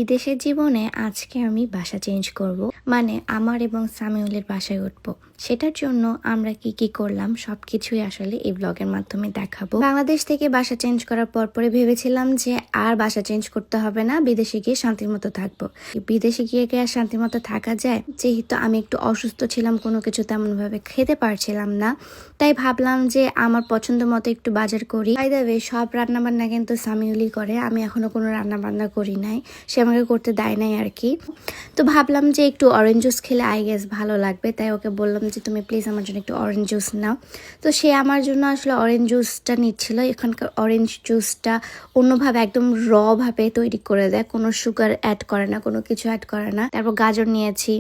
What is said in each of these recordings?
বিদেশের জীবনে আজকে আমি বাসা চেঞ্জ করব, মানে আমার এবং সামিউলের বাসায় উঠব। সেটার জন্য আমরা কি কি করলাম সবকিছুই আসলে এই ব্লগের মাধ্যমে দেখাবো। বাংলাদেশ থেকে বাসা চেঞ্জ করার পরে ভেবেছিলাম যে আর বাসা চেঞ্জ করতে হবে না, বিদেশে গিয়ে শান্তির মতো থাকবো। বিদেশে গিয়ে কি আর শান্তির মতো থাকা যায়? যেহেতু আমি একটু অসুস্থ ছিলাম, কোনো কিছু তেমন ভাবে খেতে পারছিলাম না, তাই ভাবলাম যে আমার পছন্দ মতো একটু বাজার করি। বাই দ্য ওয়ে, সব রান্না বান্না কিন্তু সামিউলই করে, আমি এখনো কোনো রান্না বান্না করি নাই, সে আমাকে করতে দেয় নাই আর কি। তো ভাবলাম যে একটু অরেঞ্জ জুস খেলে আই গেস ভালো লাগবে, তাই ওকে বললাম যে তুমি প্লিজ আমার জন্য একটু অরেঞ্জ জুস নাও। তো সে আমার জন্য আসলে অরেঞ্জ জুসটা নিচ্ছিল। এখানকার অরেঞ্জ জুসটা অন্যভাবে একদম র ভাবে তৈরি করে দেয়, কোনো সুগার অ্যাড করে না, কোনো কিছু অ্যাড করে না। তারপর গাজর নিয়েছি,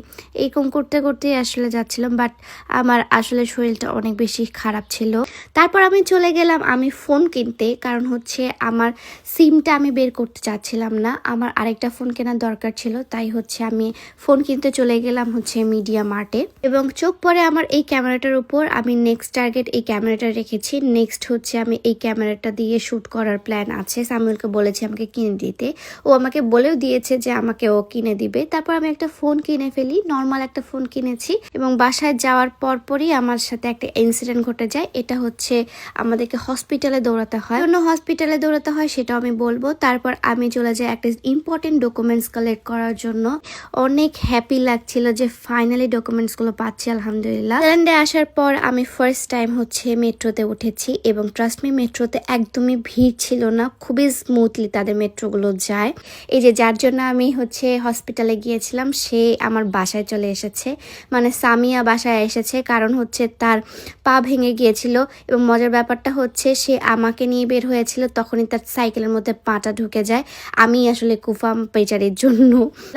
এরকম করতে করতেই আসলে যাচ্ছিলাম, বাট আমার আসলে শরীরটা অনেক বেশি খারাপ ছিল। তারপর আমি চলে গেলাম আমি ফোন কিনতে, কারণ হচ্ছে আমার সিমটা আমি বের করতে চাচ্ছিলাম না, আমার আরেকটা ফোন কেনার দরকার ছিল। তাই হচ্ছে আমি ফোন কিনতে চলে গেলাম হচ্ছে মিডিয়া মার্টে, এবং চোখ পড়ে আমার এই ক্যামেরাটার উপর। আমি নেক্সট টার্গেট এই ক্যামেরাটা রেখেছি। নেক্সট হচ্ছে আমি এই ক্যামেরাটা দিয়ে শ্যুট করার প্ল্যান আছে। সামিউলকে বলেছি আমাকে কিনে দিতে, ও আমাকে বলেও দিয়েছে যে আমাকে ও কিনে দিবে। তারপর আমি একটা ফোন কিনে ফেলি, নর্মাল একটা ফোন কিনেছি, এবং বাসায় যাওয়ার পরই আমার সাথে একটা ইনসিডেন্ট ঘটে যায়। এটা হচ্ছে আমাদেরকে হসপিটালে দৌড়াতে হয়, অন্য হসপিটালে দৌড়াতে হয়, সেটাও আমি বলবো। তারপর আমি চলে যাই একটা ইম্পর্টেন্ট ডকুমেন্টস কালেক্ট করার জন্য। অনেক হ্যাপি লাগছিল যে ফাইনালি ডকুমেন্টস গুলো পাচ্ছি, আলহামদুলিল্লাহ। থাইল্যান্ডে আসার পর আমি ফার্স্ট টাইম হচ্ছে মেট্রোতে উঠেছি, এবং ট্রাস্ট মি, মেট্রোতে একদমই ভিড় ছিল না, খুবই স্মুথলি তাদের মেট্রোগুলো যায়। এই যে যার জন্য আমি হচ্ছে হসপিটালে গিয়েছিলাম, সে আমার বাসায় চলে এসেছে, মানে সামিয়া বাসায় এসেছে, কারণ হচ্ছে তার পা ভেঙে গিয়েছিল। এবং মজার ব্যাপারটা হচ্ছে সে আমাকে নিয়ে বের হয়েছিল, তখনই তার সাইকেলের মধ্যে পাটা ঢুকে যায়। আমি আসলে কুফাম পেচারের জন্য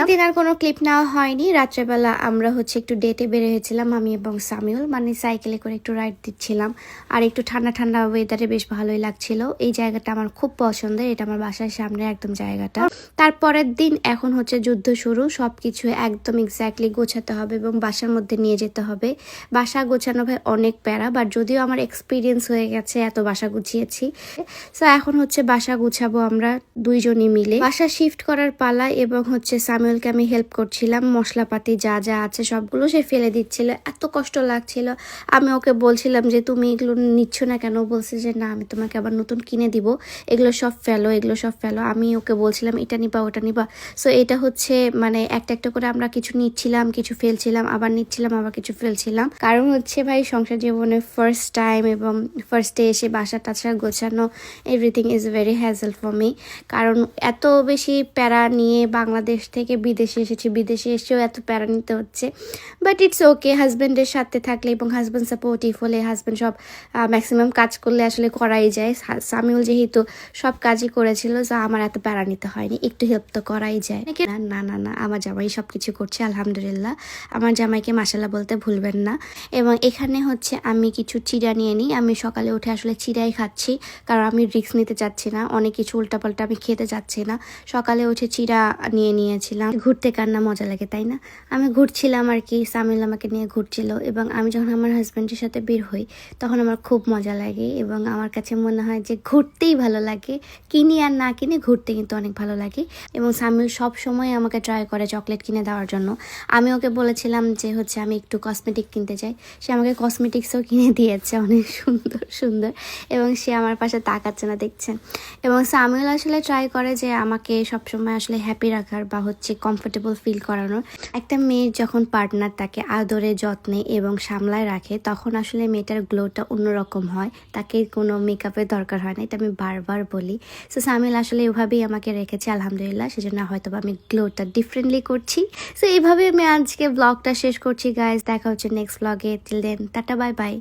দিন আর কোনো ক্লিপ নেওয়া হয়নি। রাত্রেবেলা আমরা হচ্ছে একটু ডেটে বের হয়েছিলাম আমি এবং সামিউল, মানে সাইকেলে করে একটু রাইড দিচ্ছিলাম, আর একটু ঠান্ডা ঠান্ডা ওয়েদারে বেশ ভালোই লাগছিল। এই জায়গাটা আমার খুব পছন্দের, এটা আমার বাসার সামনে একদম জায়গাটা। তারপরের দিন এখন হচ্ছে যুদ্ধ শুরু, সবকিছু একদম এক্স্যাক্টলি গোছাতে হবে এবং বাসার মধ্যে নিয়ে যেতে হবে। বাসা গোছানো ভাই অনেক প্যারা, বাট যদিও আমার এক্সপিরিয়েন্স হয়ে গেছে, এত বাসা গুছিয়েছি। সো এখন হচ্ছে বাসা গুছাবো আমরা দুইজনই মিলে। বাসা শিফট করার পালা, এবং হচ্ছে সামিউলকে আমি হেল্প করছিলাম, মশলাপাতি যা যা আছে সবগুলো সে ফেলে দিচ্ছিল, এত কষ্ট লাগছিল। আমি ওকে বলছিলাম যে তুমি এগুলো নিচ্ছ না কেন? বলছে যে না, আমি তোমাকে আবার নতুন কিনে দিব, এগুলো সব ফেলো, এগুলো সব ফেলো। আমি ওকে বলছিলাম এটা নিবা ওটা নিবা। সো এটা হচ্ছে মানে একটা একটা করে আমরা কিছু নিচ্ছিলাম, কিছু ফেলছিলাম, আবার নিচ্ছিলাম, আবার কিছু ফেলছিলাম। কারণ হচ্ছে ভাই সংসার জীবনে ফার্স্ট টাইম, এবং ফার্স্টে এসে বাসা টাসা গোছানো, everything is very hazel for me. কারণ এত বেশি প্যারা নিয়ে বাংলাদেশ থেকে বিদেশে এসেছি, বিদেশে এসেও এত প্যারা নিতে হচ্ছে, বাট ইটস ওকে। হাজব্যান্ডের সাথে থাকলে এবং হাজব্যান্ড সাপোর্টিভ হলে, হাজব্যান্ড সব ম্যাক্সিমাম কাজ করলে আসলে করাই যায়। সামিউল যেহেতু সব কাজই করেছিল, যা আমার এত প্যারা নিতে হয়নি, একটু হেল্প তো করাই যায়। না না না না, আমার জামাই সব কিছু করছে আলহামদুলিল্লাহ। আমার জামাইকে মাশাল্লাহ বলতে ভুলবেন না। এবং এখানে হচ্ছে আমি কিছু চিড়া নিয়ে নিই, আমি সকালে উঠে আসলে চিড়াই খাচ্ছি, কারণ আমি রিস্ক নিতে চাচ্ছি না, অনেক কিছু উল্টাপাল্টা আমি খেতে চাচ্ছি না। সকালে উঠে চিড়া নিয়ে নিয়েছিলাম। ঘুরতে কার না মজা লাগে, তাই না? আমি ঘুরছিলাম আর কি, সামিল আমাকে নিয়ে ঘুরছিল, এবং আমি যখন আমার হাজব্যান্ডের সাথে বের হই তখন আমার খুব মজা লাগে, এবং আমার কাছে মনে হয় যে ঘুরতেই ভালো লাগে, কিনি আর না কিনে ঘুরতে কিন্তু অনেক ভালো লাগে। এবং সামিল সব সময় আমাকে ট্রাই করে চকলেট কিনে দেওয়ার জন্য। আমি ওকে বলেছিলাম যে হচ্ছে আমি একটু কসমেটিক কিনতে চাই, সে আমাকে কসমেটিক্সও কিনে দিয়েছে, অনেক সুন্দর সুন্দর, এবং সে আমার পাশে তাকাচ্ছে না, দেখছেন। এবং সামিউল আসলে ট্রাই করে যে আমাকে সবসময় আসলে হ্যাপি রাখার বা হচ্ছে কমফোর্টেবল ফিল করানোর। একটা মেয়ের যখন পার্টনার তাকে আদরে যত্নে এবং সামলায় রাখে, তখন আসলে মেয়েটার গ্লোটা অন্যরকম হয়, তাকে কোনো মেকআপের দরকার হয় না, এটা আমি বারবার বলি। সো সামিউল আসলে এভাবেই আমাকে রেখেছে আলহামদুলিল্লাহ, সেজন্য হয়তো আমি গ্লোটা ডিফারেন্টলি করছি। সো এইভাবে আমি আজকে ব্লগটা শেষ করছি গাইজ, দেখা হচ্ছে নেক্সট ব্লগে। Till then tata, bye by.